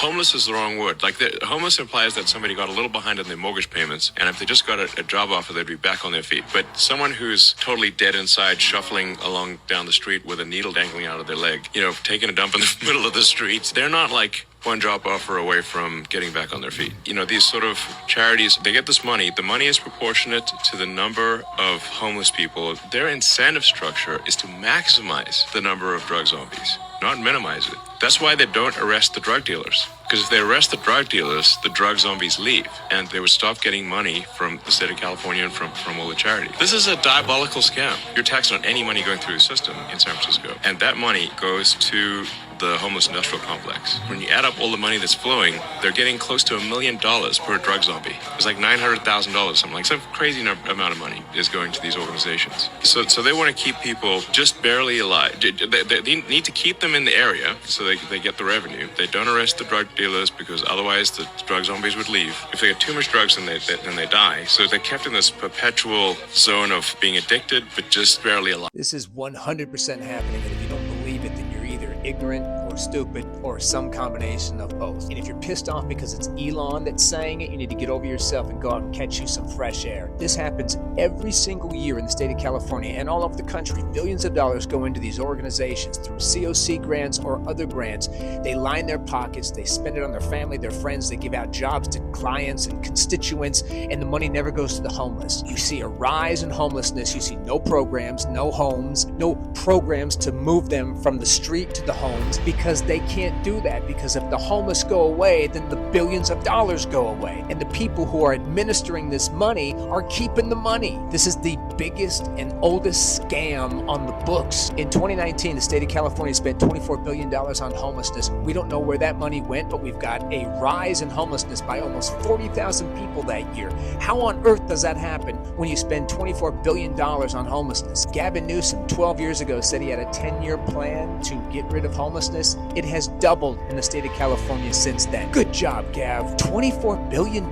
Homeless is the wrong word. Like, homeless implies that somebody got a little behind on their mortgage payments, and if they just got a job offer, they'd be back on their feet. But someone who's totally dead inside, shuffling along down the street with a needle dangling out of their leg, taking a dump in the middle of the streets, they're not like one job offer away from getting back on their feet. These sort of charities, they get this money. The money is proportionate to the number of homeless people. Their incentive structure is to maximize the number of drug zombies, not minimize it. That's why they don't arrest the drug dealers. Because if they arrest the drug dealers, the drug zombies leave, and they would stop getting money from the state of California and from all the charities. This is a diabolical scam. You're taxed on any money going through the system in San Francisco, and that money goes to the homeless industrial complex. When you add up all the money that's flowing, they're getting close to $1 million per drug zombie. It's like $900,000, something like some crazy amount of money is going to these organizations. So they want to keep people just barely alive. They need to keep them in the area so they get the revenue. They don't arrest the drug dealers because otherwise the drug zombies would leave. If they get too much drugs, then they die. So they're kept in this perpetual zone of being addicted, but just barely alive. This is 100% happening, and if you don't believe it, then you're either ignorant or stupid or some combination of both. And if you're pissed off because it's Elon that's saying it, you need to get over yourself and go out and catch you some fresh air. This happens every single year in the state of California and all over the country. Billions of dollars go into these organizations through COC grants or other grants. They line their pockets, they spend it on their family, their friends, they give out jobs to clients and constituents, and the money never goes to the homeless. You see a rise in homelessness. You see no programs, no homes, no programs to move them from the street to the homes, because they can't do that. Because if the homeless go away, then the billions of dollars go away. And the people who are administering this money are keeping the money. This is the biggest and oldest scam on the books. In 2019, the state of California spent $24 billion on homelessness. We don't know where that money went, but we've got a rise in homelessness by almost 40,000 people that year. How on earth does that happen when you spend $24 billion on homelessness? Gavin Newsom, 12 years ago, said he had a 10-year plan to get rid of homelessness. It has doubled in the state of California since then. Good job, Gav. $24 billion?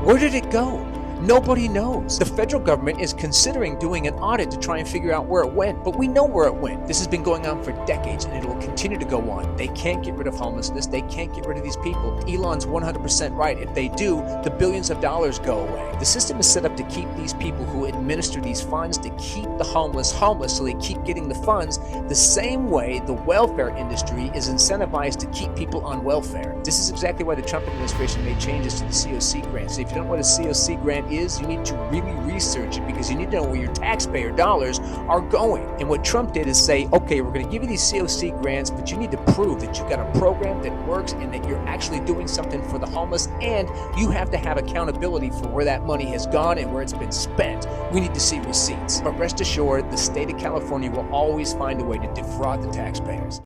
Where did it go? Nobody knows. The federal government is considering doing an audit to try and figure out where it went, but we know where it went. This has been going on for decades, and it will continue to go on. They can't get rid of homelessness. They can't get rid of these people. Elon's 100% right. If they do, the billions of dollars go away. The system is set up to keep these people who administer these funds, to keep the homeless, so they keep getting the funds, the same way the welfare industry is incentivized to keep people on welfare. This is exactly why the Trump administration made changes to the COC grants. If you don't know what a COC grant is, you need to really research it, because you need to know where your taxpayer dollars are going. And what Trump did is say, okay, we're going to give you these COC grants, but you need to prove that you've got a program that works and that you're actually doing something for the homeless, and you have to have accountability for where that money has gone and where it's been spent. We need to see receipts. But rest assured, the state of California will always find a way to defraud the taxpayers.